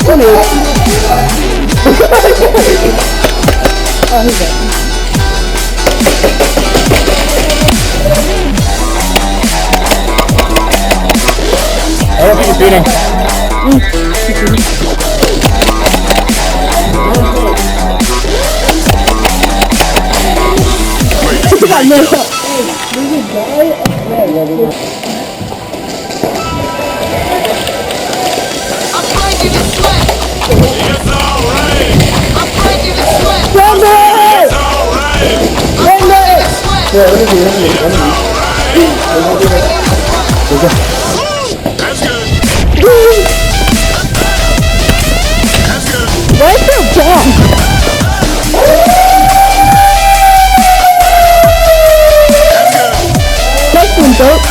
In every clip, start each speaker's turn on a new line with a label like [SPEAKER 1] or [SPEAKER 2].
[SPEAKER 1] Come here. Oh, he's dead.
[SPEAKER 2] I don't think he's beating.
[SPEAKER 1] He got no help.
[SPEAKER 3] I'm breaking the sweat.
[SPEAKER 4] It's alright.
[SPEAKER 3] I'm breaking the sweat.
[SPEAKER 1] Run there!
[SPEAKER 4] It's alright.
[SPEAKER 3] I'm breaking the sweat.
[SPEAKER 2] Yeah, let me see.
[SPEAKER 4] That's good. That's good.
[SPEAKER 1] Where's your bomb?
[SPEAKER 4] That's good.
[SPEAKER 1] Next one, dope.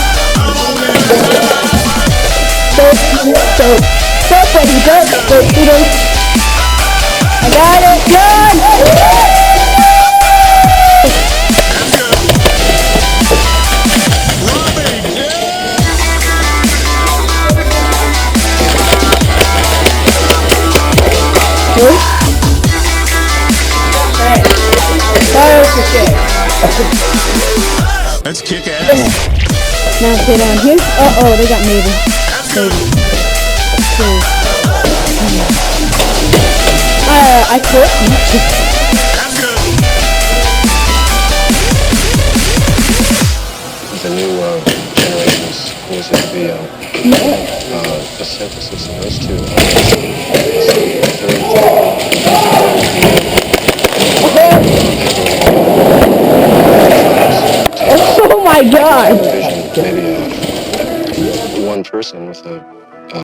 [SPEAKER 1] Dope, dope. Dope, buddy, dope. Dope, dope. I got it. Run!
[SPEAKER 4] That's good. Robbing. Let's kick ass.
[SPEAKER 1] Now get on here. Uh-oh, they got maybe.
[SPEAKER 4] That's good.
[SPEAKER 1] I quit.
[SPEAKER 4] That's good.
[SPEAKER 5] The new generations seems to be a synthesis of those two.
[SPEAKER 1] Oh my god!
[SPEAKER 5] Maybe one person with a